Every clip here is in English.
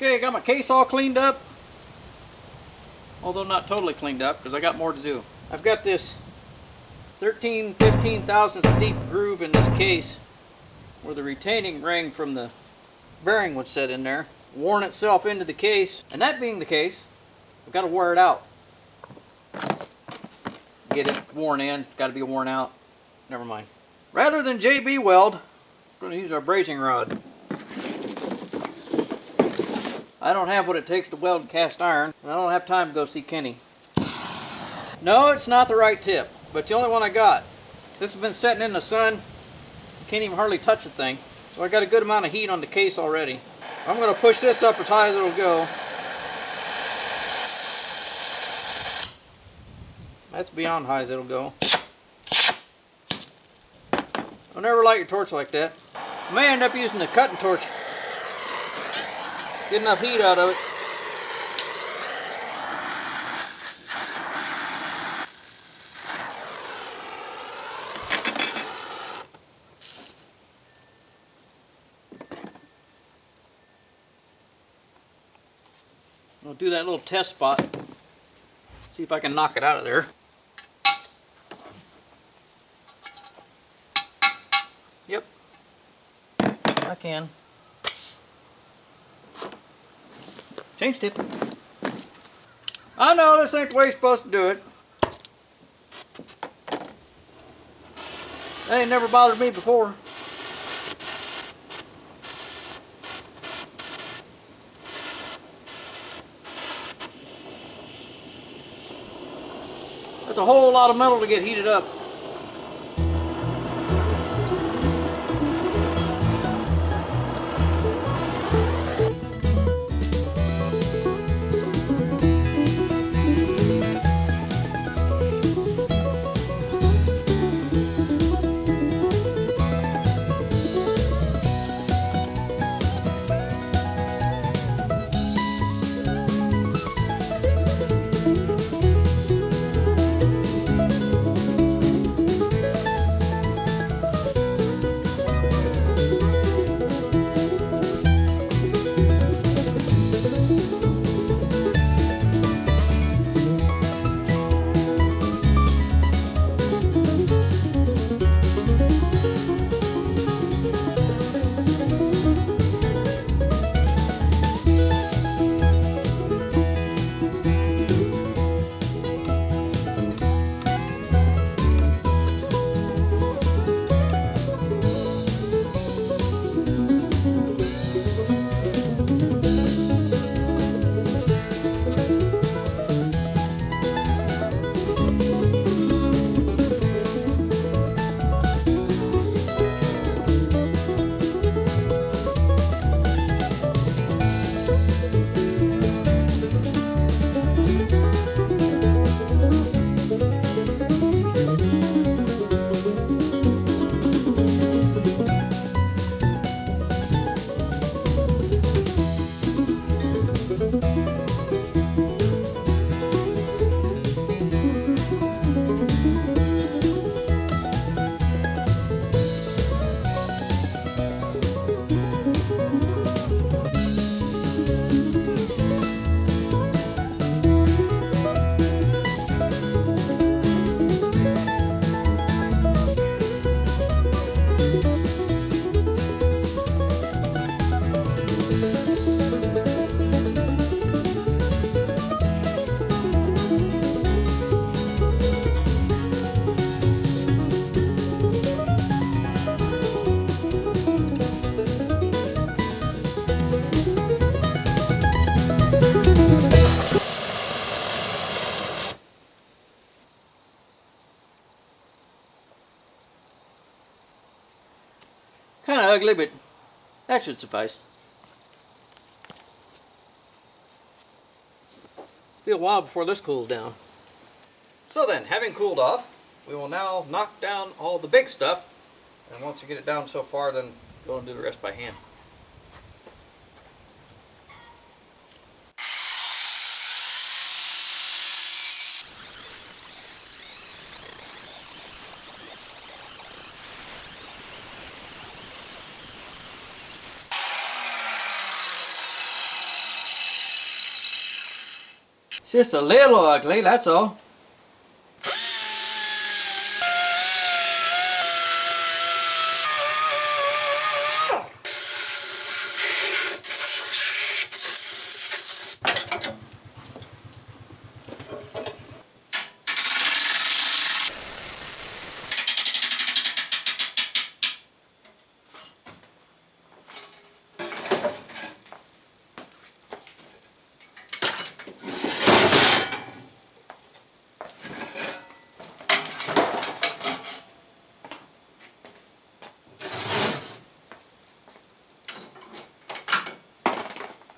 Okay, I got my case all cleaned up. Although not totally cleaned up because I got more to do. I've got this 15 thousandths deep groove in this case where the retaining ring from the bearing would sit in there, worn itself into the case. And that being the case, I've got to wear it out. Get it worn in, it's got to be worn out. Never mind. Rather than JB weld, I'm going to use our brazing rod. I don't have what it takes to weld cast iron, and I don't have time to go see Kenny. No, it's not the right tip, but it's the only one I got. This has been sitting in the sun. Can't even hardly touch the thing. So I got a good amount of heat on the case already. I'm going to push this up as high as it'll go. That's beyond high as it'll go. Don't ever light your torch like that. I may end up using the cutting torch. Get enough heat out of it. I'll do that little test spot. See if I can knock it out of there. Yep, I can. Change tip. I know this ain't the way you're supposed to do it. That ain't never bothered me before. That's a whole lot of metal to get heated up. Kind of ugly, but that should suffice. Be a while before this cools down. So then, having cooled off, we will now knock down all the big stuff. And once you get it down so far, then go and do the rest by hand. just a little ugly, that's all.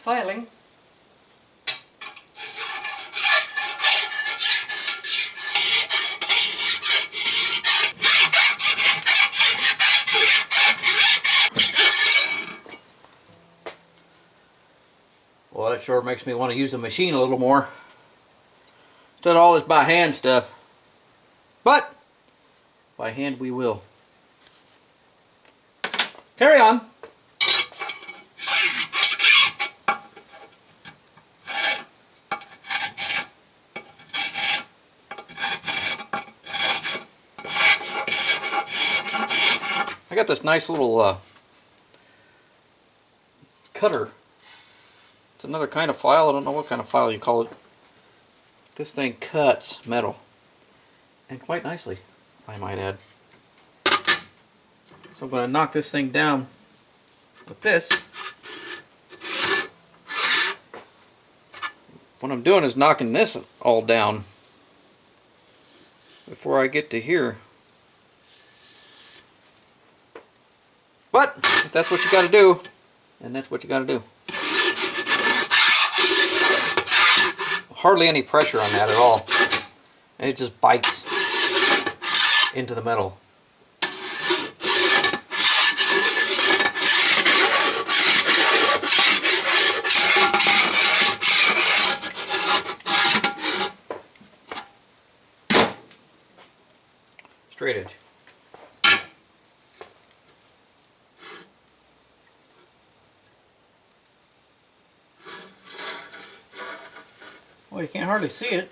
Filing. Well, that sure makes me want to use the machine a little more instead of all this by hand stuff. But by hand we will. Carry on. I got this nice little cutter. It's another kind of file. I don't know what kind of file you call it. This thing cuts metal, and quite nicely, I might add. So I'm going to knock this thing down with this. What I'm doing is knocking this all down before I get to here. But if that's what you got to do, then that's what you got to do. Hardly any pressure on that at all. And it just bites into the metal. Straight edge. Well, you can't hardly see it.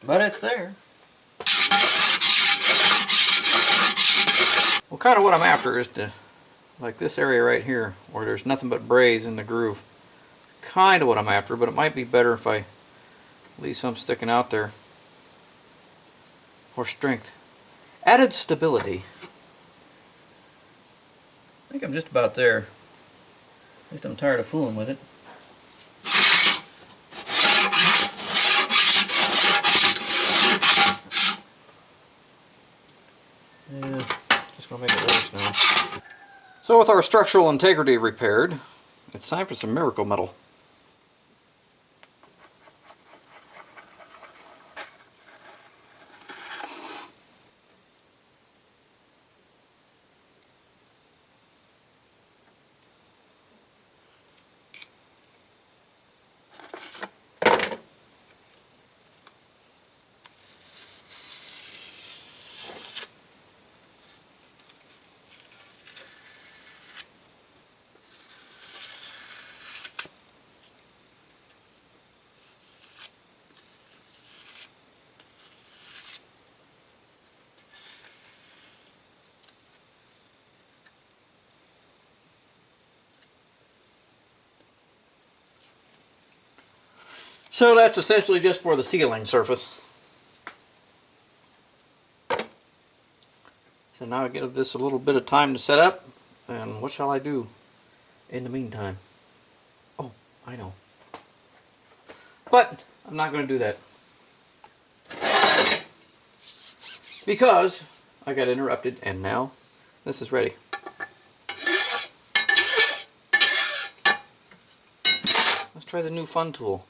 But it's there. Well, kind of what I'm after is to, like this area right here, where there's nothing but braze in the groove. Kind of what I'm after, but it might be better if I leave some sticking out there for strength. Added stability. I think I'm just about there. At least I'm tired of fooling with it. Yeah, just gonna make it worse now. So with our structural integrity repaired, it's time for some miracle metal. So that's essentially just for the sealing surface. So now I give this a little bit of time to set up, and what shall I do in the meantime? Oh, I know. But I'm not going to do that, because I got interrupted and now this is ready. Let's try the new fun tool.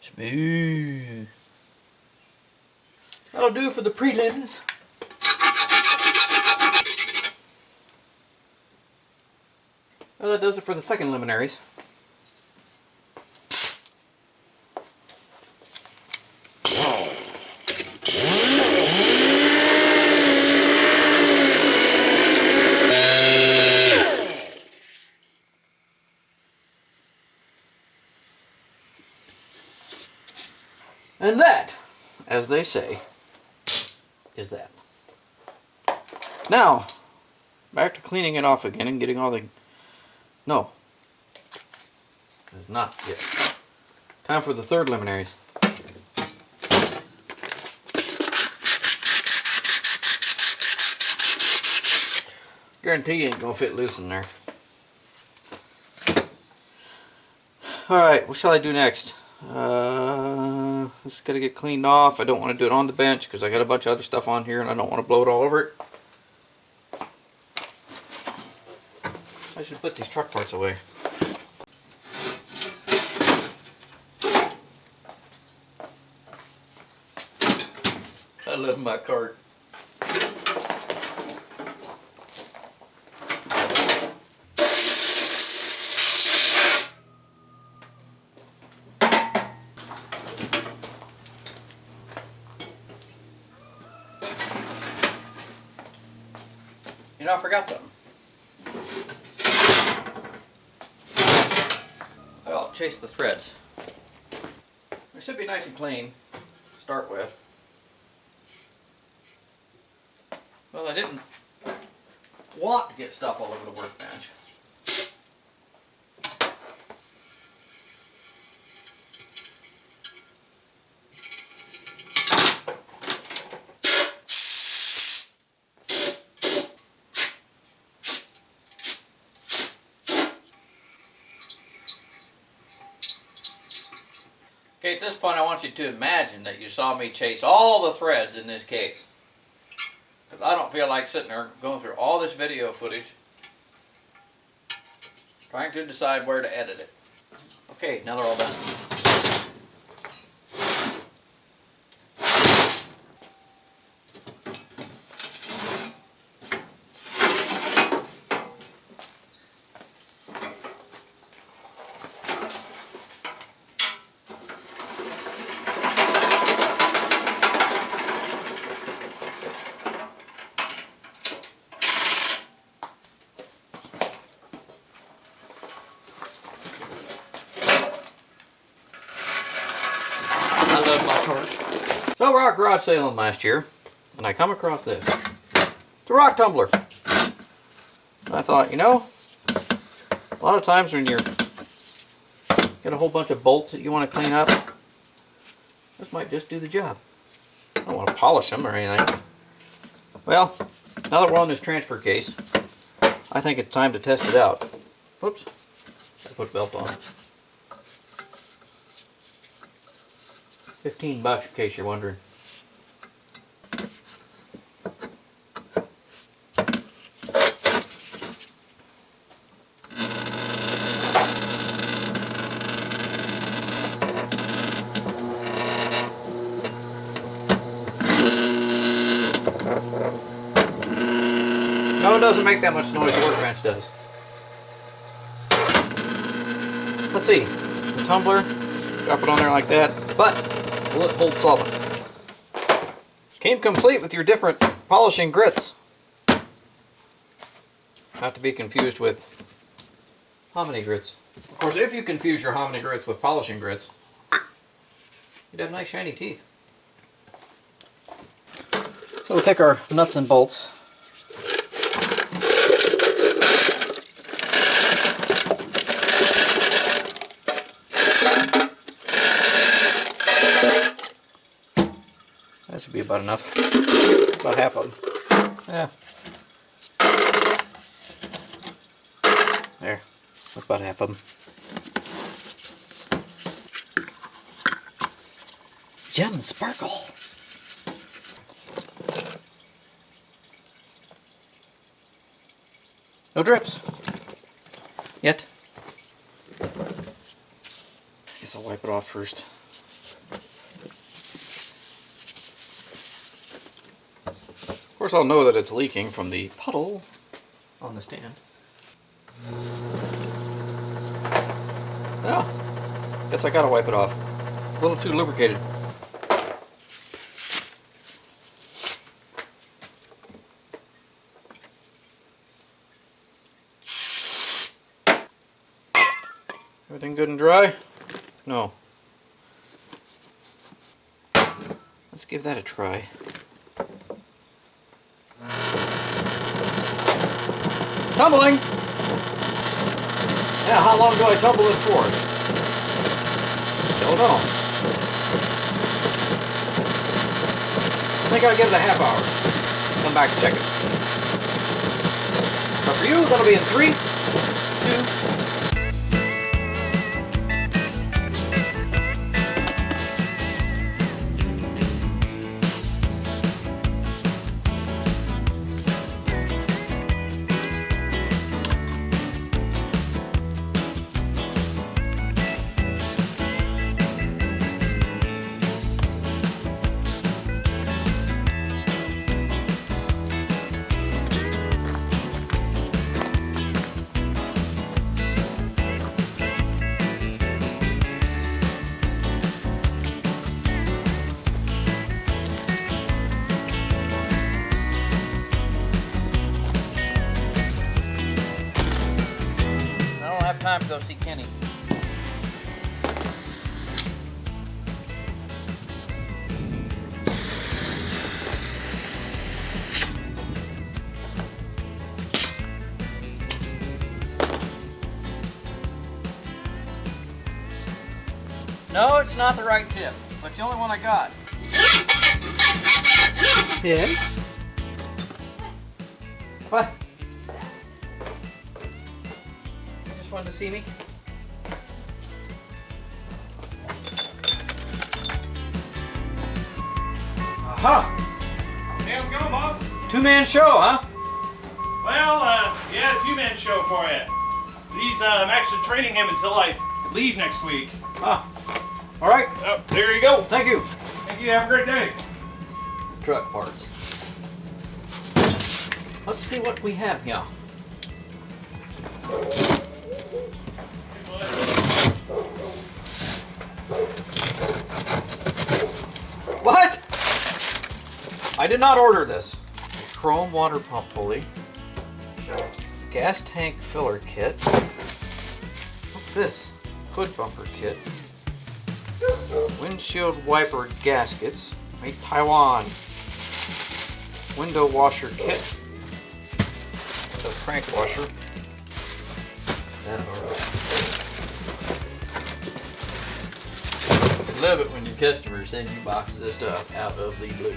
Smooth. That'll do for the prelims. Well, that does it for the second luminaries. And that, as they say, is that. Now, back to cleaning it off again and getting all the... No. It's not yet. Time for the third luminaries. Guarantee you ain't gonna fit loose in there. Alright, what shall I do next? This is gotta get cleaned off. I don't want to do it on the bench because I got a bunch of other stuff on here and I don't want to blow it all over it. I should put these truck parts away. I love my cart. You know, I forgot something. I'll chase the threads. They should be nice and clean to start with. Well, I didn't want to get stuff all over the workbench. Okay, at this point I want you to imagine that you saw me chase all the threads in this case. Because I don't feel like sitting there going through all this video footage trying to decide where to edit it. Okay, now they're all done. So we're out garage sailing last year, and I come across this. It's a rock tumbler. And I thought, you know, a lot of times when you're got a whole bunch of bolts that you want to clean up, this might just do the job. I don't want to polish them or anything. Well, now that we're on this transfer case, I think it's time to test it out. Whoops, I put belt on. $15 in case you're wondering. No, it doesn't make that much noise. The workbench does. Let's see. The tumbler, drop it on there like that, but will it hold solvent? Came complete with your different polishing grits. Not to be confused with hominy grits. Of course, if you confuse your hominy grits with polishing grits, you'd have nice shiny teeth. So we'll take our nuts and bolts. That should be about enough. About half of them. Yeah. There. That's about half of them. Gem sparkle. No drips. Yet. Guess I'll wipe it off first. course, I'll know that it's leaking from the puddle on the stand. Well, guess I gotta wipe it off. A little too lubricated. Everything good and dry? No. Let's give that a try. Tumbling! Yeah, how long do I tumble it for? Don't know. I think I'll give it a half hour. Come back and check it. But for you, that'll be in 3, 2, time to go see Kenny. No, it's not the right tip, but the only one I got. Yes? What? Wanted to see me? Aha! Hey, how's it going, boss? Two-man show, huh? Well, yeah, two-man show for you. He's, I'm actually training him until I leave next week. Ah, all right. Oh, there you go. Thank you. Thank you, have a great day. Truck parts. Let's see what we have here. What? I did not order this. Chrome water pump pulley. Gas tank filler kit. What's this? Hood bumper kit. Windshield wiper gaskets. Made Taiwan. Window washer kit. The crank washer. Love it when your customers send you boxes of stuff out of the blue.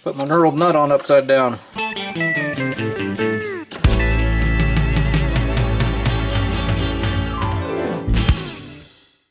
Put my knurled nut on upside down.